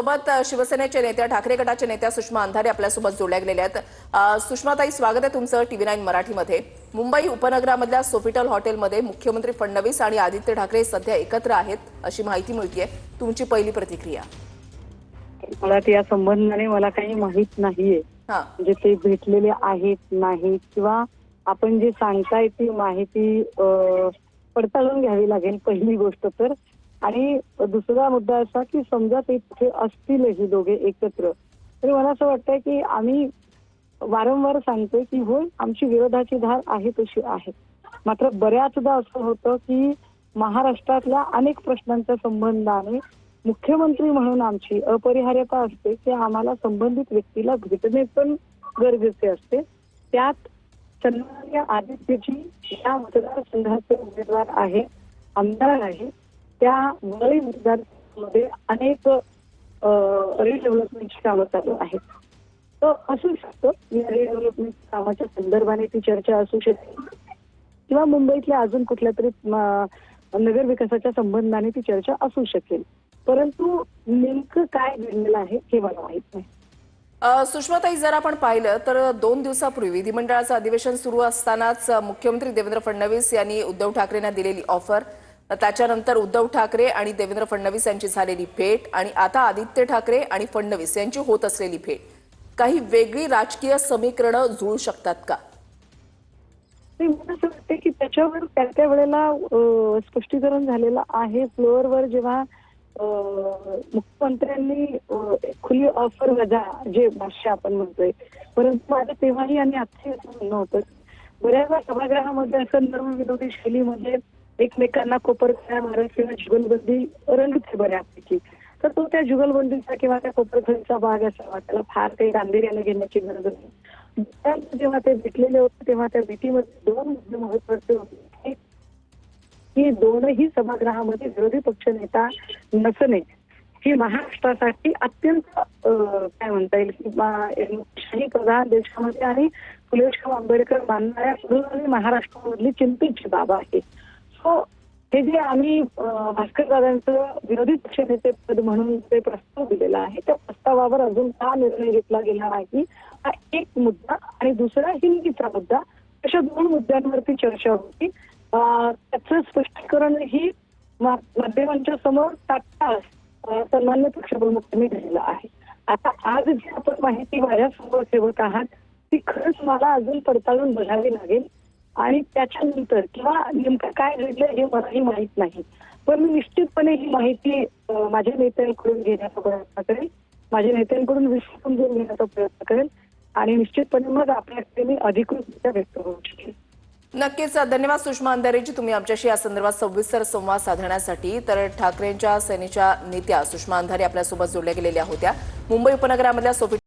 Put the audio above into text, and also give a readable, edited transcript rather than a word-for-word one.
सोबत शिवसेनेच्या नेत्या ठाकरे गटाच्या नेत्या सुषमा अंधारे आपल्यासोबत जोडल्या गेलेल्या आहेत। सुषमाताई, स्वागत आहे तुमचं TV9 मराठीमध्ये। मुंबई उपनगरामधल्या सोफिटल हॉटेलमध्ये मुख्यमंत्री फडणवीस आणि आदित्य ठाकरे सध्या एकत्र आहेत अशी माहिती मिळतेय। तुमची पहिली प्रतिक्रिया? मला या संबंधाने मला काही माहित नाहीये, म्हणजे ते भेटलेले आहेत नाही किंवा आपण जे सांगताय ती माहिती पडताळून घ्यावी लागेल पहिली गोष्ट तर। आणि दुसरा मुद्दा असा की समजा ते तिथे असतीलही दोघे एकत्र, तरी मला असं वाटतंय की आम्ही वारंवार सांगतोय की होय आमची विरोधाची धार आहे तशी आहे, मात्र बऱ्याचदा असं होतं की महाराष्ट्रातल्या अनेक प्रश्नांच्या संबंधाने मुख्यमंत्री म्हणून आमची अपरिहार्यता असते की आम्हाला संबंधित व्यक्तीला भेटणे पण गरजेचे असते। त्यात सन्माननीय आदित्यजी या मतदारसंघाचे उमेदवार आहे, आमदार आहे। त्या वरळी मतदारसंघामध्ये अनेक रिडेव्हलपमेंटची कामं चालू आहेत, तर असू शकतं या रिडेव्हलपमेंट कामाच्या संदर्भाने ती चर्चा असू शकते किंवा मुंबईतल्या अजून कुठल्या तरी नगर विकासाच्या संबंधाने ती चर्चा असू शकेल, परंतु नेमकं काय घडलेलं आहे हे मला माहित नाही। सुषमाताई, जर आपण पाहिलं तर 2 दिवसापूर्वी विधिमंडळाचं अधिवेशन सुरू असतानाच मुख्यमंत्री देवेंद्र फडणवीस यांनी उद्धव ठाकरेंना दिलेली ऑफर, त्याच्यानंतर उद्धव ठाकरे आणि देवेंद्र फडणवीस यांची झालेली भेट आणि आता आदित्य ठाकरे आणि फडणवीस यांची होत असलेली भेट, काही वेगळी राजकीय समीकरणं जुळू शकतात का? मला असं वाटतं की त्याच्यावर त्या वेळेला स्पष्टीकरण झालेलं आहे फ्लोअरवर, जेव्हा मुख्यमंत्र्यांनी खुली ऑफर वजा जे भाष्य आपण म्हणतोय, परंतु माझं तेव्हाही आणि आताही असं म्हणणं होतं बऱ्याचदा सभागृहामध्ये असं नर्मविरोधी शैलीमध्ये एकमेकांना कोपरखळ्या मारत किंवा जुगलबंदी रंगते बऱ्यापैकी, तर तो त्या जुगलबंदीचा किंवा त्या कोपरखळीचा भाग असावा, त्याला फार काही गांभीर्याने घेण्याची गरज नाही। जेव्हा ते भेटलेले होते तेव्हा त्या भेटीमध्ये 2 मुद्दे महत्वाचे होते की दोनही सभागृहामध्ये विरोधी पक्षनेता नसणे ही महाराष्ट्रासाठी अत्यंत काय म्हणता येईल की शाही प्रधान देशामध्ये आणि फुलेशाह आंबेडकर मानणाऱ्या महाराष्ट्रामधली चिंतेची बाब आहे। सो हे जे आम्ही भास्कर दादांचं विरोधी पक्षनेते पद म्हणून ते प्रस्ताव दिलेला आहे, त्या प्रस्तावावर अजून का निर्णय घेतला गेला नाही हा एक मुद्दा, आणि दुसरा हिंदीचा मुद्दा, अशा 2 मुद्द्यांवरती चर्चा होती। त्याचं स्पष्टीकरण ही माध्यमांच्या समोर तात्काळ सन्मान्य पक्षप्रमुखांनी दिलेलं आहे। आता आज जी आपण माहिती माझ्यासमोर ठेवत आहात ती खरंच मला अजून पडताळून बघावी लागेल आणि त्याच्यानंतर किंवा नेमकं काय घडलं हे मलाही माहित नाही, पण मी निश्चितपणे ही माहिती माझ्या नेत्यांकडून घेण्याचा प्रयत्न करेल, माझ्या नेत्यांकडून विश्वास समजून घेण्याचा प्रयत्न करेल आणि निश्चितपणे मग आपल्याकडे मी अधिकृतरित्या व्यक्त होऊ शकेल। नक्कीच, धन्यवाद सुषमा अंधारेजी, तुम्ही आमच्याशी या संदर्भात सविस्तर संवाद साधण्यासाठी। तर ठाकरेंच्या सेनेच्या नेत्या सुषमा अंधारे आपल्यासोबत जोडल्या गेलेल्या होत्या। मुंबई उपनगरामधल्या सोफिटल